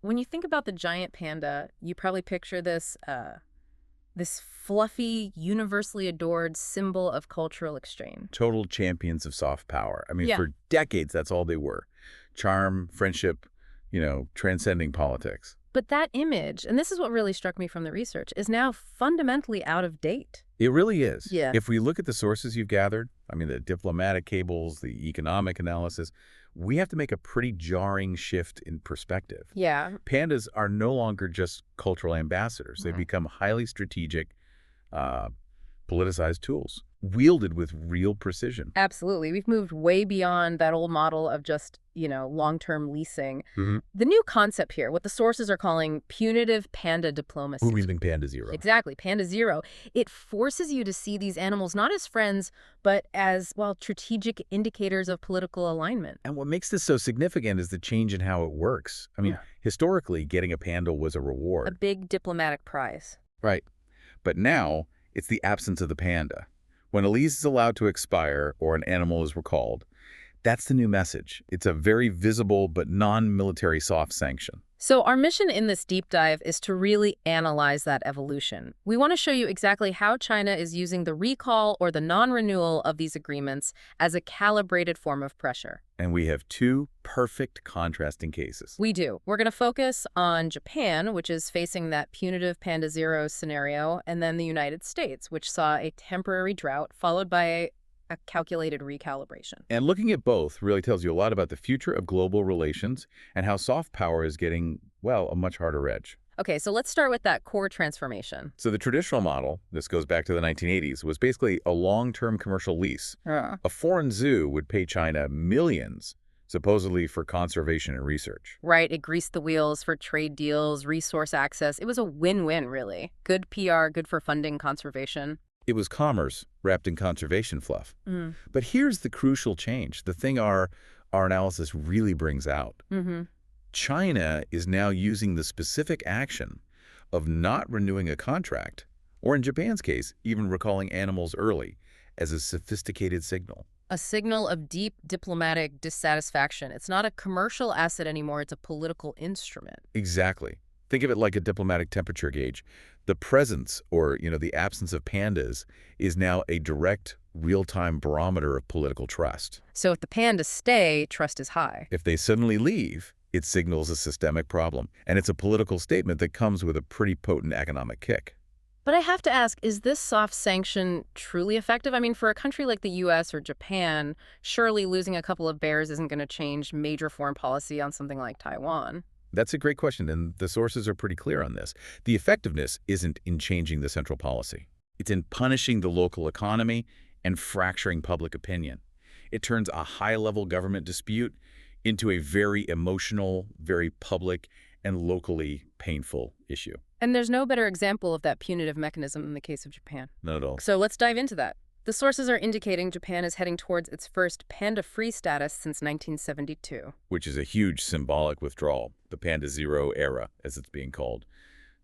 When you think about the giant panda, you probably picture this fluffy, universally adored symbol of cultural exchange. Total champions of soft power. I mean, Yeah. for decades, that's all they were. Charm, friendship, transcending politics. But that image, and this is what really struck me from the research, is now fundamentally out of date. It really is. Yeah. If we look at the sources you've gathered, I mean, the diplomatic cables, the economic analysis, we have to make a pretty jarring shift in perspective. Yeah. Pandas are no longer just cultural ambassadors. They've become highly strategic, uh, politicized tools, wielded with real precision. Absolutely. We've moved way beyond that old model of just, long-term leasing. Mm-hmm. The new concept here, what the sources are calling punitive panda diplomacy. Who using Panda-zero? Exactly, Panda-zero. It forces you to see these animals not as friends, but as, well, strategic indicators of political alignment. And what makes this so significant is the change in how it works. I mean, historically, getting a panda was a A reward. big diplomatic prize. Right. But now, it's the absence of the panda. When a lease is allowed to expire or an animal is recalled, that's the new message. It's a very visible but non-military soft sanction. So our mission in this deep dive is to really analyze that evolution. We want to show you exactly how China is using the recall or the non-renewal of these agreements as a calibrated form of pressure. And we have two perfect contrasting cases. We do. We're going to focus on Japan, which is facing that punitive Panda-zero scenario, and then the United States, which saw a temporary drought followed by a calculated recalibration. And looking at both really tells you a lot about the future of global relations and how soft power is getting, well, a much harder edge. Okay, so let's start with that core transformation. So the traditional model, this goes back to the 1980s, was basically a long-term commercial lease. A foreign zoo would pay China millions, supposedly for conservation and research. Right, it greased the wheels for trade deals, resource access. It was a win-win, really. Good PR, good for funding conservation. It was commerce wrapped in conservation fluff. But here's the crucial change, the thing our analysis really brings out. China is now using the specific action of not renewing a contract, or in Japan's case, even recalling animals early, as a sophisticated signal. A signal of deep diplomatic dissatisfaction. It's not a commercial asset anymore, it's a political instrument. Exactly. Think of it like a diplomatic temperature gauge. The presence or, the absence of pandas is now a direct, real-time barometer of political trust. So if the pandas stay, trust is high. If they suddenly leave, it signals a systemic problem, and it's a political statement that comes with a pretty potent economic kick. But I have to ask, is this soft sanction truly effective? I mean, for a country like the US or Japan, surely losing a couple of bears isn't going to change major foreign policy on something like Taiwan. That's a great question, and the sources are pretty clear on this. The effectiveness isn't in changing the central policy. It's in punishing the local economy and fracturing public opinion. It turns a high-level government dispute into a very emotional, very public, and locally painful issue. And there's no better example of that punitive mechanism in the case of Japan. Not at all. So let's dive into that. The sources are indicating Japan is heading towards its first panda-free status since 1972. Which is a huge symbolic withdrawal, the Panda-zero era, as it's being called.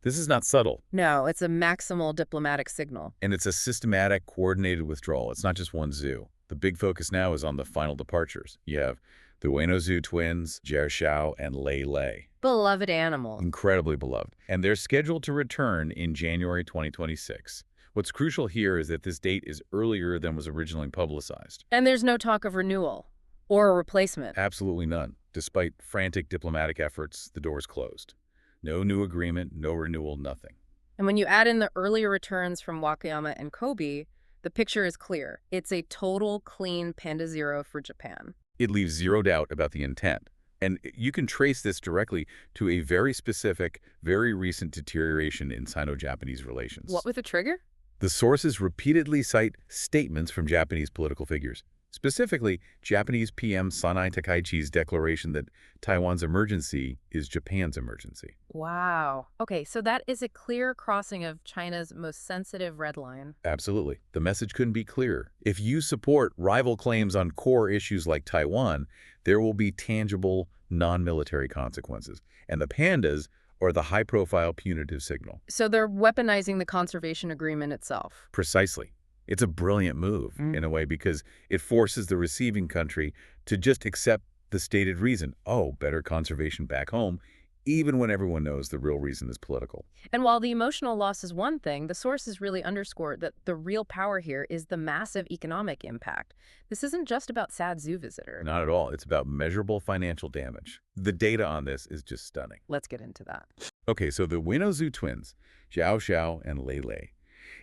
This is not subtle. No, it's a maximal diplomatic signal. And it's a systematic, coordinated withdrawal. It's not just one zoo. The big focus now is on the final departures. You have the Ueno Zoo twins, Xiao Xiao, and Lei Lei. Beloved animal. Incredibly beloved. And they're scheduled to return in January 2026. What's crucial here is that this date is earlier than was originally publicized. And there's no talk of renewal or a replacement. Absolutely none. Despite frantic diplomatic efforts, the door's closed. No new agreement, no renewal, nothing. And when you add in the earlier returns from Wakayama and Kobe, the picture is clear. It's a total clean Panda-zero for Japan. It leaves zero doubt about the intent. And you can trace this directly to a very specific, very recent deterioration in Sino-Japanese relations. What with a trigger? The sources repeatedly cite statements from Japanese political figures, specifically Japanese PM Sanai Takaichi's declaration that Taiwan's emergency is Japan's emergency. Wow. Okay, so that is a clear crossing of China's most sensitive red line. Absolutely. The message couldn't be clearer. If you support rival claims on core issues like Taiwan, there will be tangible, non-military consequences. And the pandas or the high-profile punitive signal. So they're weaponizing the conservation agreement itself. Precisely. It's a brilliant move, in a way, because it forces the receiving country to just accept the stated reason, oh, better conservation back home, even when everyone knows the real reason is political. And while the emotional loss is one thing, the sources really underscore that the real power here is the massive economic impact. This isn't just about sad zoo visitor. Not at all. It's about measurable financial damage. The data on this is just stunning. Let's get into that. Okay, so the Ueno Zoo twins, Xiao Xiao and Lei Lei,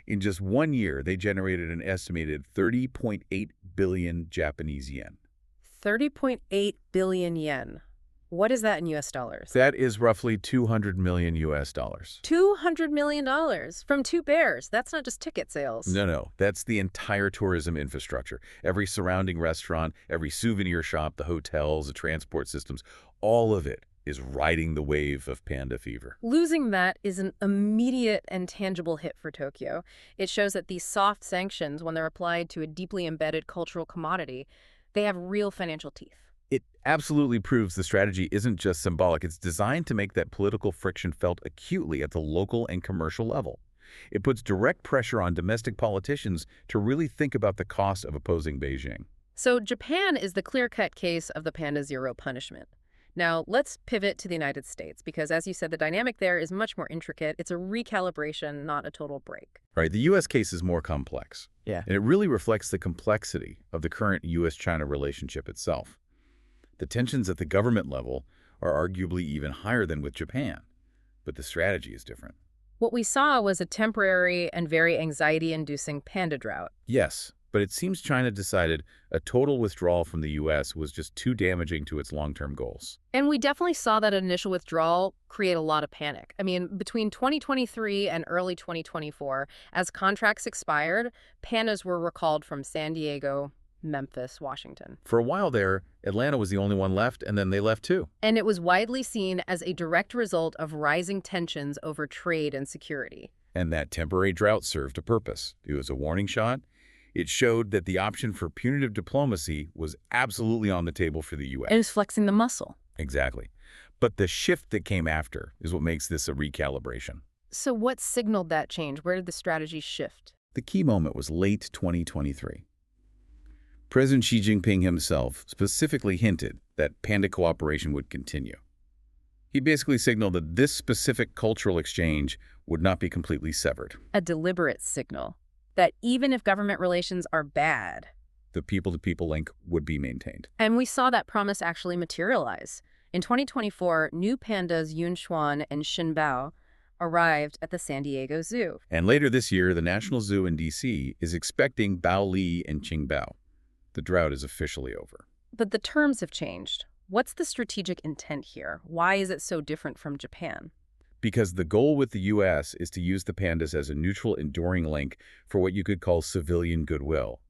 in just 1 year, they generated an estimated 30.8 billion Japanese yen. 30.8 billion yen. What is that in US dollars? That is roughly 200 million US dollars. $200 million from two bears. That's not just ticket sales. No. That's the entire tourism infrastructure. Every surrounding restaurant, every souvenir shop, the hotels, the transport systems, all of it is riding the wave of panda fever. Losing that is an immediate and tangible hit for Tokyo. It shows that these soft sanctions, when they're applied to a deeply embedded cultural commodity, they have real financial teeth. It absolutely proves the strategy isn't just symbolic. It's designed to make that political friction felt acutely at the local and commercial level. It puts direct pressure on domestic politicians to really think about the cost of opposing Beijing. So Japan is the clear-cut case of the Panda-zero punishment. Now, let's pivot to the United States, because as you said, the dynamic there is much more intricate. It's a recalibration, not a total break. Right, the U.S. case is more complex. Yeah. And it really reflects the complexity of the current U.S.-China relationship itself. The tensions at the government level are arguably even higher than with Japan, but the strategy is different. What we saw was a temporary and very anxiety-inducing panda drought. Yes, but it seems China decided a total withdrawal from the U.S. was just too damaging to its long-term goals. And we definitely saw that initial withdrawal create a lot of panic. I mean, between 2023 and early 2024, as contracts expired, pandas were recalled from San Diego, Memphis, Washington. For a while there, Atlanta was the only one left, and then they left too. And it was widely seen as a direct result of rising tensions over trade and security. And that temporary drought served a purpose. It was a warning shot. It showed that the option for punitive diplomacy was absolutely on the table for the U.S. It was flexing the muscle. Exactly. But the shift that came after is what makes this a recalibration. So what signaled that change? Where did the strategy shift? The key moment was late 2023. President Xi Jinping himself specifically hinted that panda cooperation would continue. He basically signaled that this specific cultural exchange would not be completely severed. A deliberate signal that even if government relations are bad, The people-to-people link would be maintained. and we saw that promise actually materialize. In 2024, new pandas Yunshuan and Xinbao arrived at the San Diego Zoo. And later this year, the National Zoo in D.C. is expecting Bao Li and Qingbao. The drought is officially over. But the terms have changed. What's the strategic intent here? Why is it so different from Japan? Because the goal with the U.S. is to use the pandas as a neutral, enduring link for what you could call civilian goodwill.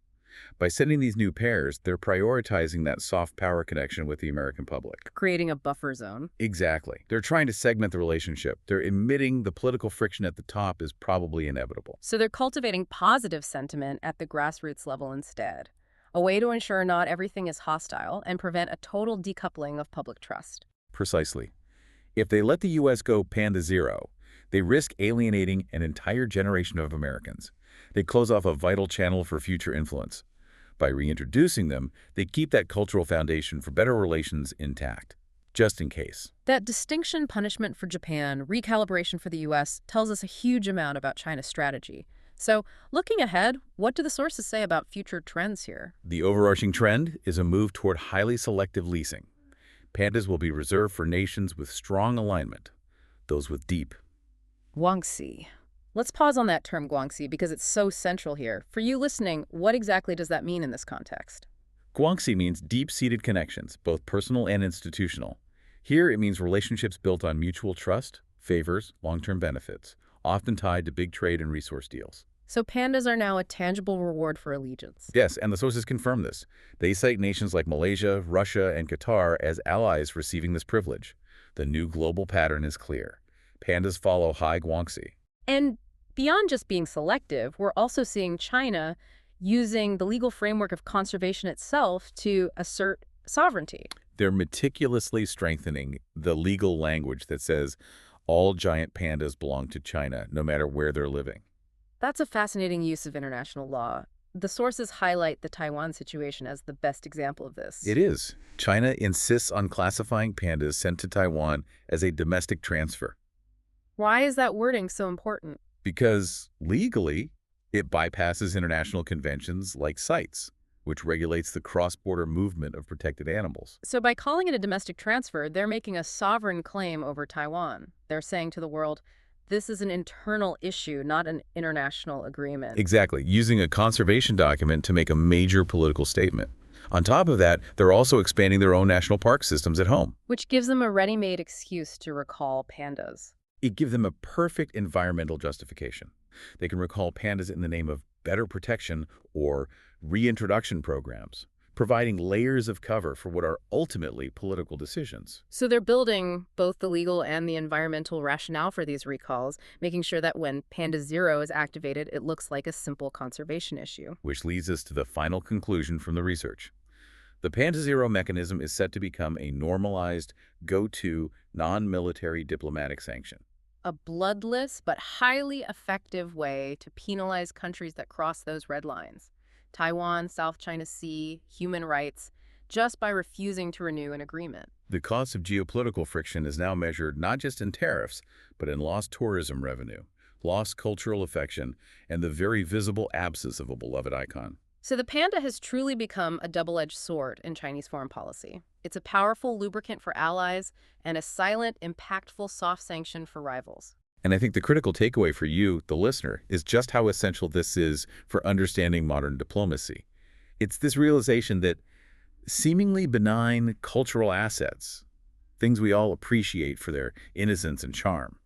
By sending these new pairs, they're prioritizing that soft power connection with the American public. Creating a buffer zone. Exactly. They're trying to segment the relationship. They're admitting the political friction at the top is probably inevitable. So they're cultivating positive sentiment at the grassroots level instead. A way to ensure not everything is hostile and prevent a total decoupling of public trust. Precisely. If they let the U.S. go Panda-zero, they risk alienating an entire generation of Americans. They close off a vital channel for future influence. By reintroducing them, they keep that cultural foundation for better relations intact, just in case. That distinction punishment for Japan, recalibration for the U.S., tells us a huge amount about China's strategy. So, looking ahead, what do the sources say about future trends here? The overarching trend is a move toward highly selective leasing. Pandas will be reserved for nations with strong alignment, those with deep. Guangxi. Let's pause on that term Guangxi because it's so central here. For you listening, what exactly does that mean in this context? Guangxi means deep-seated connections, both personal and institutional. Here, it means relationships built on mutual trust, favors, long-term benefits, often tied to big trade and resource deals. So pandas are now a tangible reward for allegiance. Yes, and the sources confirm this. They cite nations like Malaysia, Russia, and Qatar as allies receiving this privilege. The new global pattern is clear. Pandas follow high Guangxi. And beyond just being selective, we're also seeing China using the legal framework of conservation itself to assert sovereignty. They're meticulously strengthening the legal language that says all giant pandas belong to China, no matter where they're living. That's a fascinating use of international law. The sources highlight the Taiwan situation as the best example of It this. is. China insists on classifying pandas sent to Taiwan as a domestic transfer Why is that wording so important? because legally it bypasses international conventions like CITES, which regulates the cross-border movement of protected animals. So by calling it a domestic transfer, they're making a sovereign claim over Taiwan. They're saying to the world, this is an internal issue, not an international agreement. Exactly, using a conservation document to make a major political statement. On top of that, they're also expanding their own national park systems at home. Which gives them a ready-made excuse to recall pandas. It gives them a perfect environmental justification. They can recall pandas in the name of better protection or reintroduction programs, providing layers of cover for what are ultimately political decisions. So they're building both the legal and the environmental rationale for these recalls, making sure that when Panda-zero is activated, it looks like a simple conservation issue. Which leads us to the final conclusion from the research. The Panda-zero mechanism is set to become a normalized, go-to, non-military diplomatic sanction. A bloodless but highly effective way to penalize countries that cross those red lines. Taiwan, South China Sea, human rights, just by refusing to renew an agreement. The cost of geopolitical friction is now measured not just in tariffs, but in lost tourism revenue, lost cultural affection, and the very visible absence of a beloved icon. So the panda has truly become a double-edged sword in Chinese foreign policy. It's a powerful lubricant for allies and a silent, impactful soft sanction for rivals. And I think the critical takeaway for you, the listener, is just how essential this is for understanding modern diplomacy. It's this realization that seemingly benign cultural assets, things we all appreciate for their innocence and charm,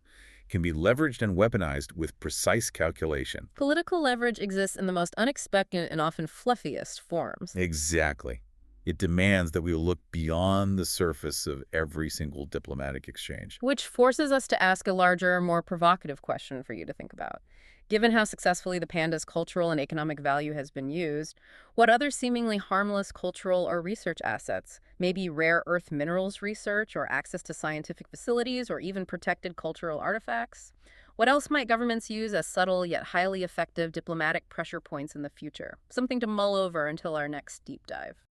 can be leveraged and weaponized with precise calculation. Political leverage exists in the most unexpected and often fluffiest forms. Exactly. It demands that we look beyond the surface of every single diplomatic exchange. Which forces us to ask a larger, more provocative question for you to think about. Given how successfully the panda's cultural and economic value has been used, what other seemingly harmless cultural or research assets, maybe rare earth minerals research or access to scientific facilities or even protected cultural artifacts? What else might governments use as subtle yet highly effective diplomatic pressure points in the future? Something to mull over until our next deep dive.